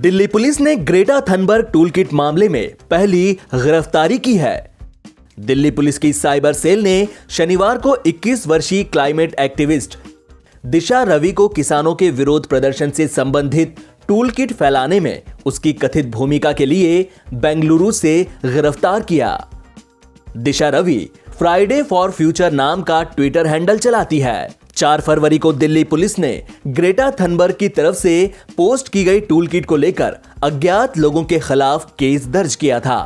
Delhi police ने Greta Thunberg toolkit मामले में पहली गिरफ्तारी की है। दिल्ली पुलिस की साइबर सेल ने शनिवार को 21 वर्षीय क्लाइमेट एक्टिविस्ट दिशा रवि को किसानों के विरोध प्रदर्शन से संबंधित टूलकिट फैलाने में उसकी कथित भूमिका के लिए बेंगलुरु से गिरफ्तार किया। दिशा रवि फ्राइडे फॉर फ्यूचर नाम का ट्विटर हैंडल चलाती है। 4 फरवरी को दिल्ली पुलिस ने ग्रेटा थनबर्ग की तरफ से पोस्ट की गई टूलकिट को लेकर अज्ञात लोगों के खिलाफ केस दर्ज किया था।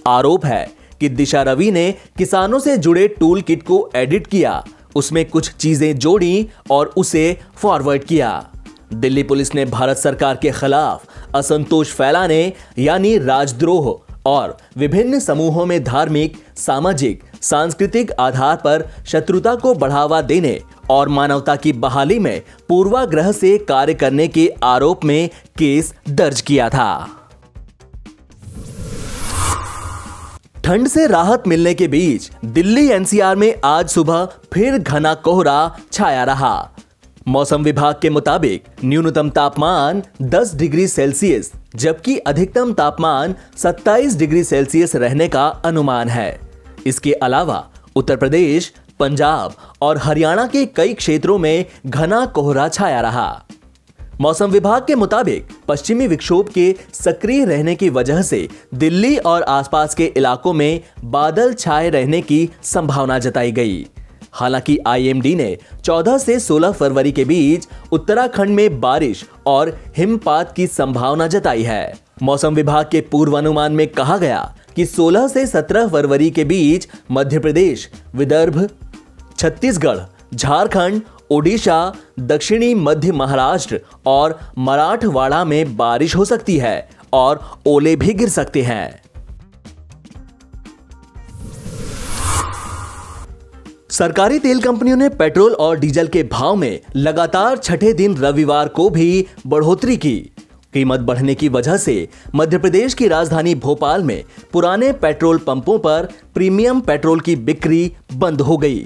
आरोप है कि दिशा रवि ने किसानों से जुड़े टूलकिट को एडिट किया, उसमें कुछ चीजें जोड़ी और उसे फॉरवर्ड किया। दिल्ली पुलिस ने भारत सरकार के खिलाफ असंतोष फैलाने यानी राजद्रोह और विभिन्न समूहों में धार्मिक, सामाजिक, सांस्कृतिक आधार पर शत्रुता को बढ़ावा देने और मानवता की बहाली में पूर्वाग्रह से कार्य करने के आरोप में केस दर्ज किया था। ठंड से राहत मिलने के बीच दिल्ली एनसीआर में आज सुबह फिर घना कोहरा छाया रहा। मौसम विभाग के मुताबिक न्यूनतम तापमान 10 डिग्री सेल्सियस जबकि अधिकतम तापमान 27 डिग्री सेल्सियस रहने का अनुमान है। इसके अलावा उत्तर प्रदेश, पंजाब और हरियाणा के कई क्षेत्रों में घना कोहरा छाया रहा। मौसम विभाग के मुताबिक पश्चिमी विक्षोभ के सक्रिय रहने की वजह से दिल्ली और आसपास के इलाकों में बादल छाए रहने की संभावना जताई गई। हालांकि आईएमडी ने 14 से 16 फरवरी के बीच उत्तराखंड में बारिश और हिमपात की संभावना जताई है। मौसम विभाग के पूर्वानुमान में कहा गया कि 16 से 17 फरवरी के बीच मध्य प्रदेश, विदर्भ, छत्तीसगढ़, झारखंड, ओडिशा, दक्षिणी मध्य महाराष्ट्र और मराठवाड़ा में बारिश हो सकती है और ओले भी गिर सकते हैं। सरकारी तेल कंपनियों ने पेट्रोल और डीजल के भाव में लगातार छठे दिन रविवार को भी बढ़ोतरी की। कीमत बढ़ने की वजह से मध्य प्रदेश की राजधानी भोपाल में पुराने पेट्रोल पंपों पर प्रीमियम पेट्रोल की बिक्री बंद हो गई।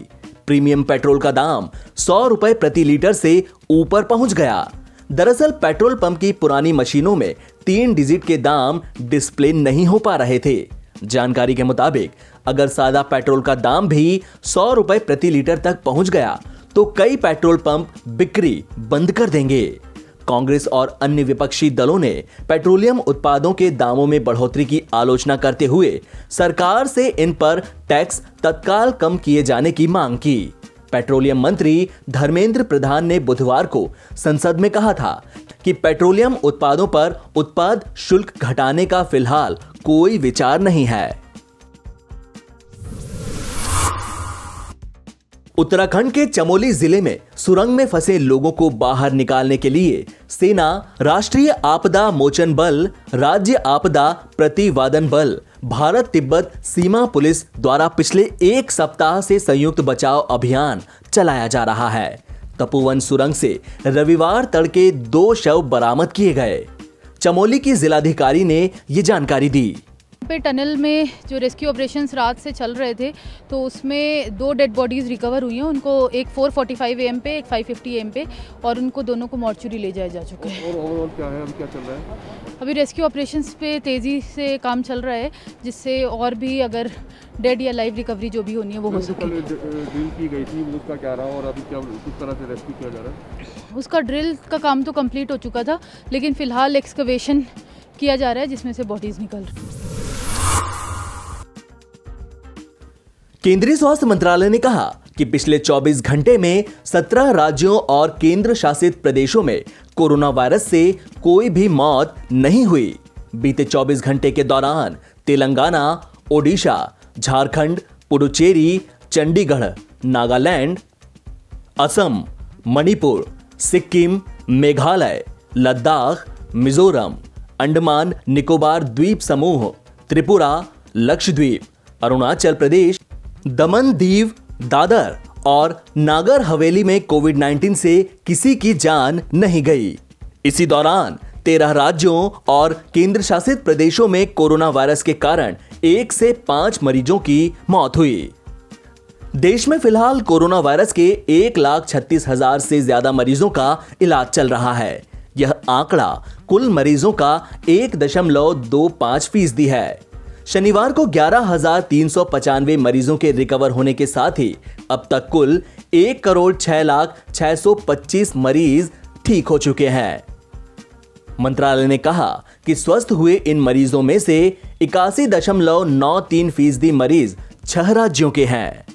प्रीमियम पेट्रोल का दाम 100 रुपए प्रति लीटर से ऊपर पहुंच गया। दरअसल पेट्रोल पंप की पुरानी मशीनों में 3 डिजिट के दाम डिस्प्ले नहीं हो पा रहे थे। जानकारी के मुताबिक अगर सादा पेट्रोल का दाम भी 100 रुपए प्रति लीटर तक पहुंच गया तो कई पेट्रोल पंप बिक्री बंद कर देंगे। कांग्रेस और अन्य विपक्षी दलों ने पेट्रोलियम उत्पादों के दामों में बढ़ोतरी की आलोचना करते हुए सरकार से इन पर टैक्स तत्काल कम किए जाने की मांग की। पेट्रोलियम मंत्री धर्मेंद्र प्रधान ने बुधवार को संसद में कहा था कि पेट्रोलियम उत्पादों पर उत्पाद शुल्क घटाने का फिलहाल कोई विचार नहीं है। उत्तराखंड के चमोली जिले में सुरंग में फंसे लोगों को बाहर निकालने के लिए सेना, राष्ट्रीय आपदा मोचन बल, राज्य आपदा प्रतिवादन बल, भारत तिब्बत सीमा पुलिस द्वारा पिछले 1 सप्ताह से संयुक्त बचाव अभियान चलाया जा रहा है। तपोवन सुरंग से रविवार तड़के 2 शव बरामद किए गए। चमोली की जिलाधिकारी ने ये जानकारी दी। पे टनल में जो रेस्क्यू ऑपरेशंस रात से चल रहे थे तो उसमें 2 डेड बॉडीज़ रिकवर हुई हैं। उनको एक 4:45 AM पे, एक 5:50 AM पे, और उनको दोनों को मॉर्चुरी ले जाया जा चुका है। और ओवरऑल क्या है, अब क्या चल रहा है? अभी रेस्क्यू ऑपरेशंस पे तेज़ी से काम चल रहा है जिससे और भी अगर डेड या लाइव रिकवरी जो भी होनी है वो हो सके। ड्रिल की गई थी वो उसका क्या रहा और अभी क्या किस तरह से रेस्क्यू किया जा रहा है? उसका ड्रिल का काम तो कंप्लीट हो चुका था लेकिन फिलहाल एक्सकवेशन किया जा रहा है जिसमें से बॉडीज़ निकल रही हैं। केंद्रीय स्वास्थ्य मंत्रालय ने कहा कि पिछले 24 घंटे में 17 राज्यों और केंद्र शासित प्रदेशों में कोरोना वायरस से कोई भी मौत नहीं हुई। बीते 24 घंटे के दौरान तेलंगाना, ओडिशा, झारखंड, पुडुचेरी, चंडीगढ़, नागालैंड, असम, मणिपुर, सिक्किम, मेघालय, लद्दाख, मिजोरम, अंडमान निकोबार द्वीप समूह, त्रिपुरा, लक्षद्वीप, अरुणाचल प्रदेश, दमन, दीव, दादर और नागर हवेली में कोविड-19 से किसी की जान नहीं गई। इसी दौरान 13 राज्यों और केंद्र शासित प्रदेशों में कोरोना वायरस के कारण 1 से 5 मरीजों की मौत हुई। देश में फिलहाल कोरोना वायरस के 1,36,000 से ज्यादा मरीजों का इलाज चल रहा है। यह आंकड़ा कुल मरीजों का 1.25% है। शनिवार को 11,395 मरीजों के रिकवर होने के साथ ही अब तक कुल 1,06,625 मरीज ठीक हो चुके हैं। मंत्रालय ने कहा कि स्वस्थ हुए इन मरीजों में से 81.93% मरीज 6 राज्यों के हैं।